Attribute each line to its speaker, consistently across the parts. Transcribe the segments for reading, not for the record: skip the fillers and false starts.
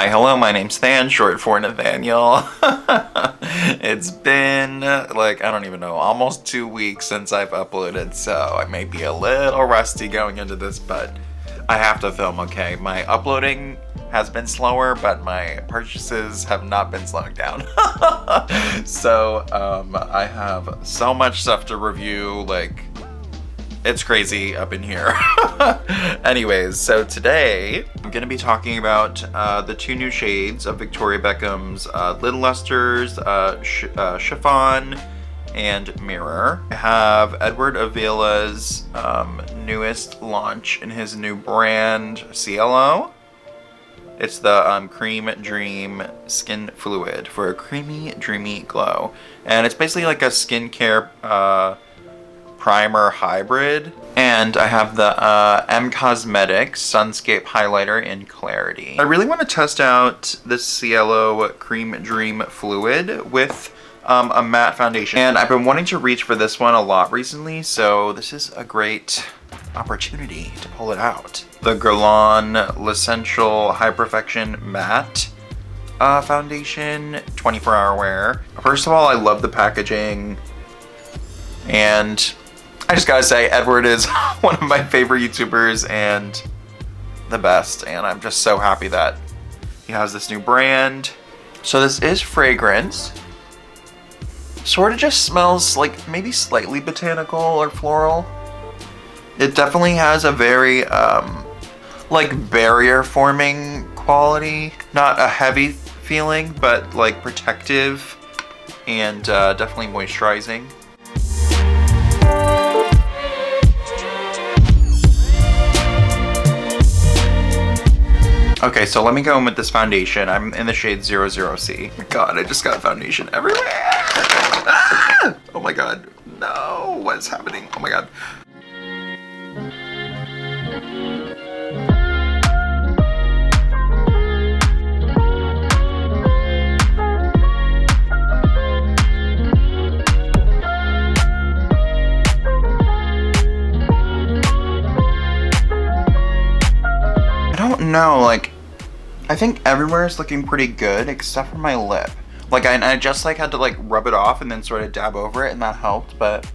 Speaker 1: Hi, hello, my name's Than, short for Nathaniel. It's been, like, I don't even know, almost 2 weeks since I've uploaded, so I may be a little rusty going into this, but I have to film, okay? My uploading has been slower, but my purchases have not been slowing down. So, I have so much stuff to review, like, it's crazy up in here. Anyways, so today I'm gonna be talking about the 2 new shades of Victoria Beckham's Lid Lusters, Chiffon and Mirror. I have Edward Avila's newest launch in his new brand, Cielo. It's the Cream Dream Skin Fluid for a creamy, dreamy glow. And it's basically like a skincare primer hybrid. And I have the M Cosmetics Sunscape highlighter in Clarity. I really want to test out this Cielo Cream Dream Fluid with a matte foundation. And I've been wanting to reach for this one a lot recently, so this is a great opportunity to pull it out. The Guerlain L'Essential High Perfection Matte foundation, 24-hour wear. First of all, I love the packaging, and I just gotta say, Edward is one of my favorite YouTubers and the best, and I'm just so happy that he has this new brand. So this is fragrance. Sort of just smells like maybe slightly botanical or floral. It definitely has a very like barrier forming quality. Not a heavy feeling, but like protective and definitely moisturizing. Okay, so let me go in with this foundation. I'm in the shade 00C. Oh my god, I just got foundation everywhere! Ah! Oh my god, no, what's happening? Oh my god. I don't know, like, I think everywhere is looking pretty good except for my lip. Like, I just like had to like rub it off and then sort of dab over it, and that helped, but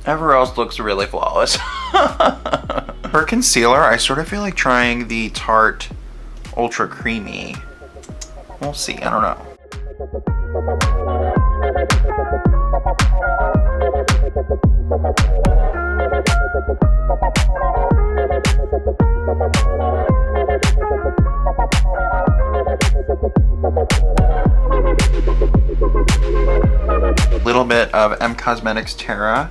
Speaker 1: everywhere else looks really flawless. For concealer, I sort of feel like trying the Tarte Ultra Creamy. We'll see, I don't know. Little bit of M Cosmetics Terra.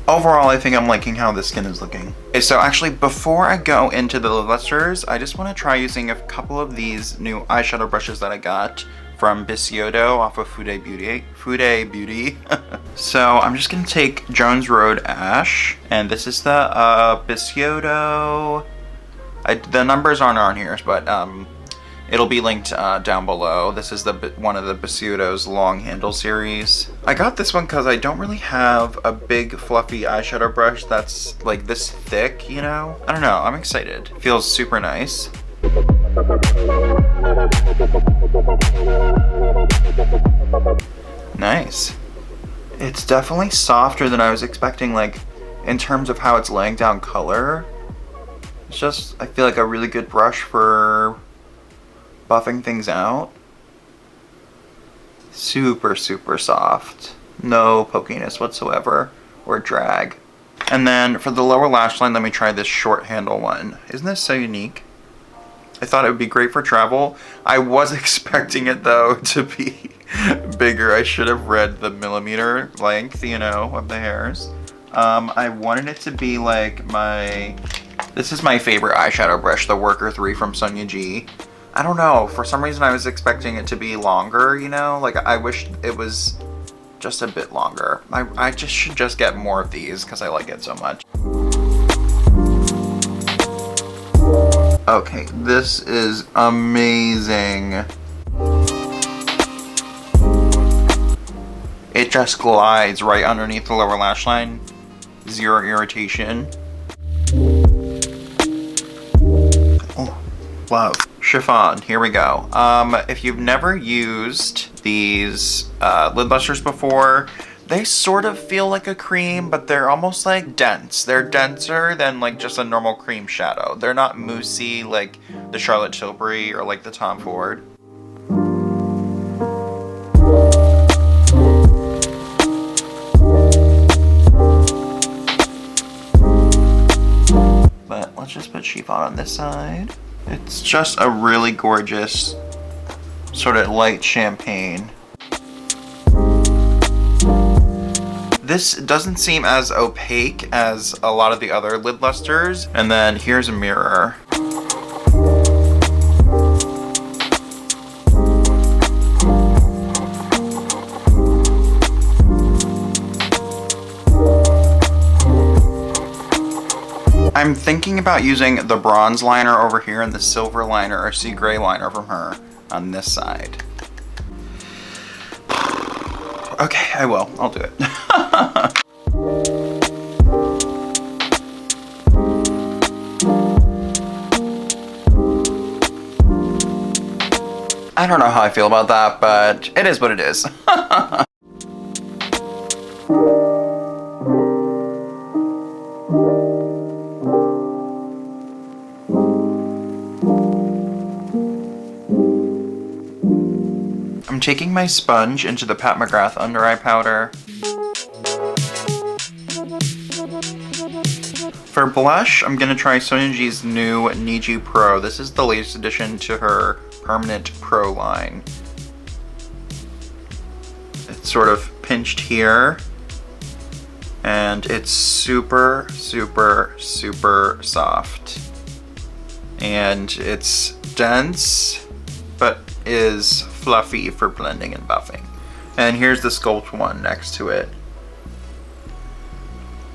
Speaker 1: Overall, I think I'm liking how the skin is looking. Okay, so actually, before I go into the lusters, I just want to try using a couple of these new eyeshadow brushes that I got from Bisyodo off of Fude Beauty. So I'm just gonna take Jones Road Ash, and this is the Bisyodo. The numbers aren't on here, but it'll be linked down below. This is one of the Bisyodo's long handle series. I got this one because I don't really have a big fluffy eyeshadow brush that's like this thick, you know? I don't know, I'm excited. Feels super nice. Nice. It's definitely softer than I was expecting, like in terms of how it's laying down color. It's just, I feel like a really good brush for buffing things out. Super, super soft. No pokiness whatsoever or drag. And then for the lower lash line, let me try this short handle one. Isn't this so unique? I thought it would be great for travel. I was expecting it though to be bigger. I should have read the millimeter length, you know, of the hairs. I wanted it to be like this is my favorite eyeshadow brush, the Worker 3 from Sonia G. I don't know, for some reason I was expecting it to be longer, you know? Like, I wish it was just a bit longer. I just should just get more of these because I like it so much. Okay, this is amazing. It just glides right underneath the lower lash line. Zero irritation. Oh, love. Chiffon, here we go. If you've never used these lid lustres before, they sort of feel like a cream, but they're almost like dense. They're denser than like just a normal cream shadow. They're not moussey like the Charlotte Tilbury or like the Tom Ford. But let's just put Chiffon on this side. It's just a really gorgeous sort of light champagne. This doesn't seem as opaque as a lot of the other lid lustres. And then here's a mirror. I'm thinking about using the bronze liner over here and the silver liner or sea gray liner from her on this side. Okay, I will. I'll do it. I don't know how I feel about that, but it is what it is. I'm taking my sponge into the Pat McGrath under eye powder. For blush, I'm gonna try Sonia G's new Niji Pro. This is the latest addition to her Permanent Pro line. It's sort of pinched here, and it's super, super, super soft. And it's dense, but is fluffy for blending and buffing. And here's the Sculpt one next to it.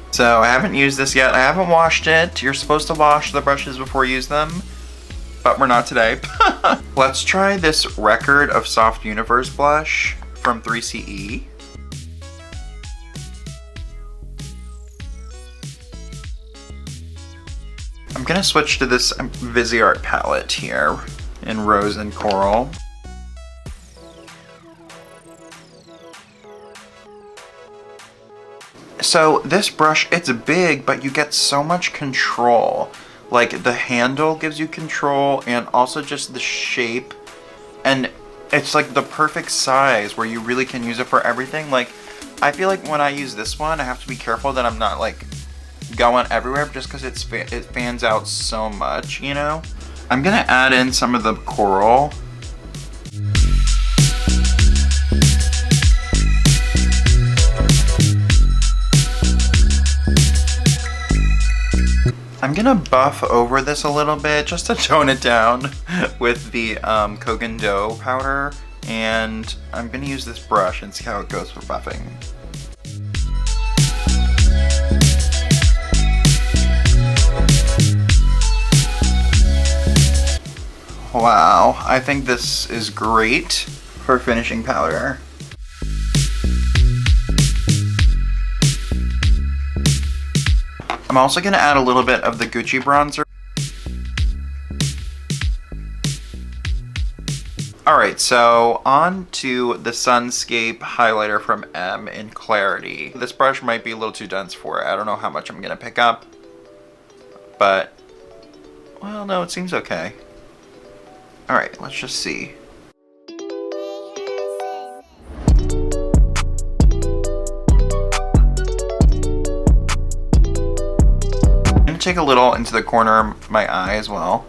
Speaker 1: So I haven't used this yet. I haven't washed it. You're supposed to wash the brushes before you use them, but we're not today. Let's try this Record of Soft Universe blush from 3CE. I'm gonna switch to this Viseart palette here in Rose and Coral. So this brush, it's big, but you get so much control. Like the handle gives you control, and also just the shape. And it's like the perfect size where you really can use it for everything. Like, I feel like when I use this one, I have to be careful that I'm not like going everywhere just because it fans out so much, you know? I'm gonna add in some of the coral. I'm gonna buff over this a little bit just to tone it down with the Kogan Dough powder, and I'm gonna use this brush and see how it goes for buffing. Wow, I think this is great for finishing powder. I'm also going to add a little bit of the Gucci bronzer. Alright, so on to the Sunscape highlighter from M in Clarity. This brush might be a little too dense for it. I don't know how much I'm going to pick up, but, well, no, it seems okay. Alright, let's just see. Take a little into the corner of my eye as well.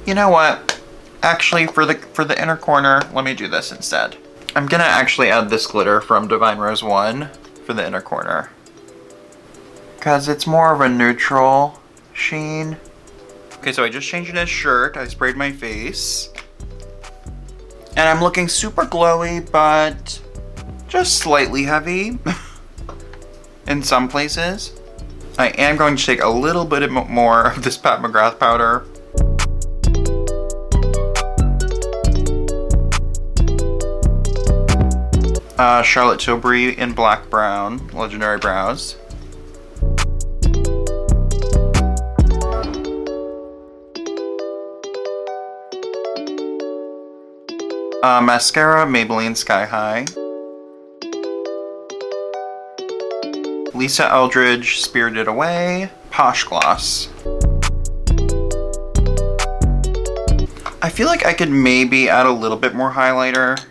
Speaker 1: You know what? Actually, for the inner corner, let me do this instead. I'm gonna actually add this glitter from Divine Rose 1 for the inner corner, because it's more of a neutral sheen. Okay, so I just changed this shirt. I sprayed my face, and I'm looking super glowy, but just slightly heavy. In some places. I am going to take a little bit more of this Pat McGrath powder. Charlotte Tilbury in Black Brown, Legendary Brows. Mascara, Maybelline Sky High. Lisa Eldridge, Spirited Away. Posh Gloss. I feel like I could maybe add a little bit more highlighter.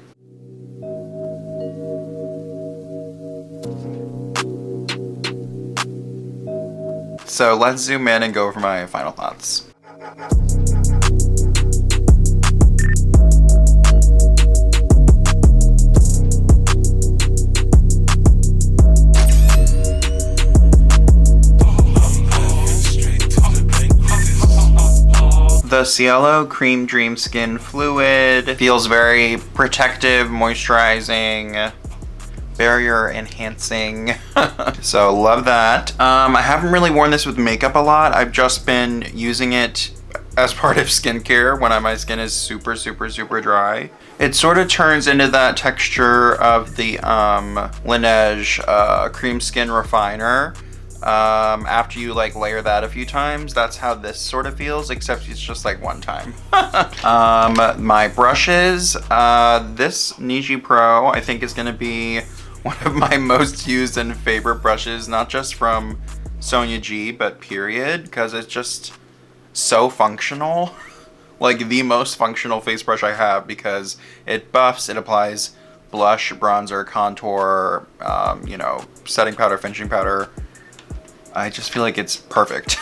Speaker 1: So let's zoom in and go over my final thoughts. The Cielo Cream Dream Skin Fluid feels very protective, moisturizing, barrier enhancing. So love that. I haven't really worn this with makeup a lot. I've just been using it as part of skincare when my skin is super dry. It sort of turns into that texture of the Laneige Cream Skin Refiner. After you like layer that a few times, that's how this sort of feels, except it's just like one time. My brushes, this Niji Pro I think is gonna be one of my most used and favorite brushes, not just from Sonia G, but period, because it's just so functional. Like the most functional face brush I have, because it buffs, it applies blush, bronzer, contour, you know, setting powder, finishing powder. I just feel like it's perfect.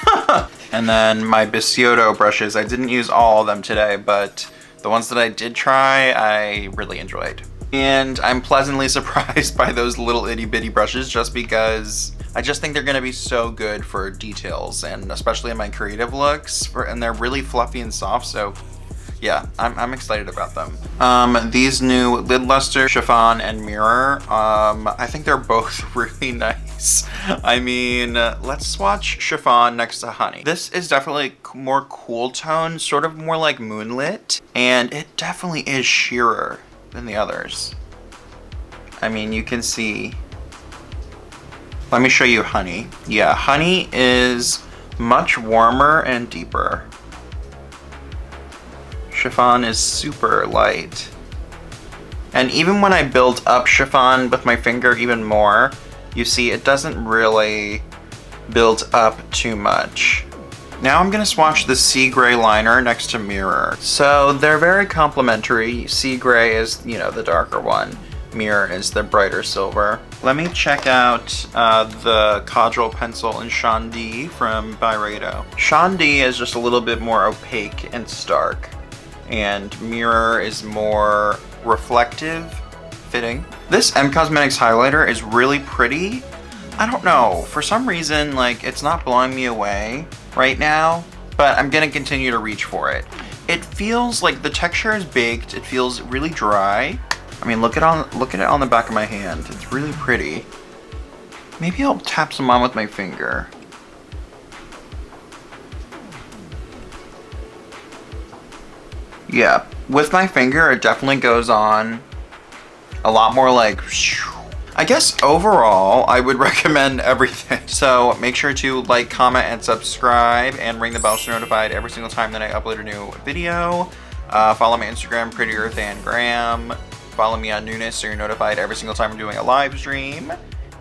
Speaker 1: And then my Bisyodo brushes, I didn't use all of them today, but the ones that I did try, I really enjoyed. And I'm pleasantly surprised by those little itty bitty brushes, just because I just think they're gonna be so good for details, and especially in my creative looks, and they're really fluffy and soft, so yeah, I'm excited about them. These new lid lustre, Chiffon, and mirror, I think they're both really nice. I mean, let's swatch Chiffon next to Honey. This is definitely more cool tone, sort of more like moonlit, and it definitely is sheerer than the others. I mean, you can see. Let me show you Honey. Yeah, Honey is much warmer and deeper. Chiffon is super light. And even when I build up Chiffon with my finger even more, you see it doesn't really build up too much. Now I'm gonna swatch the Sea Gray liner next to Mirror. So they're very complementary. Sea Gray is, you know, the darker one. Mirror is the brighter silver. Let me check out the Codral pencil in Shandi from Byredo. Shandi is just a little bit more opaque and stark, and Mirror is more reflective, fitting. This M Cosmetics highlighter is really pretty. I don't know, for some reason, like, it's not blowing me away right now, but I'm gonna continue to reach for it. It feels like the texture is baked. It feels really dry. I mean, look at it on the back of my hand. It's really pretty. Maybe I'll tap some on with my finger. Yeah, with my finger, it definitely goes on a lot more like, I guess overall, I would recommend everything. So make sure to like, comment, and subscribe, and ring the bell to be notified every single time that I upload a new video. Follow my Instagram, PrettyEarthAndGram. Follow me on Newness so you're notified every single time I'm doing a live stream.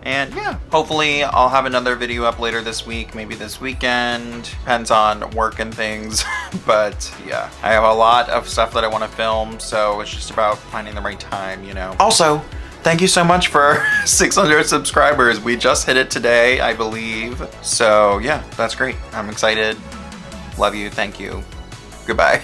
Speaker 1: And yeah, hopefully I'll have another video up later this week, maybe this weekend. Depends on work and things. But yeah, I have a lot of stuff that I want to film, so it's just about finding the right time, you know. Also, thank you so much for 600 subscribers. We just hit it today, I believe. So yeah, that's great. I'm excited. Love you. Thank you. Goodbye.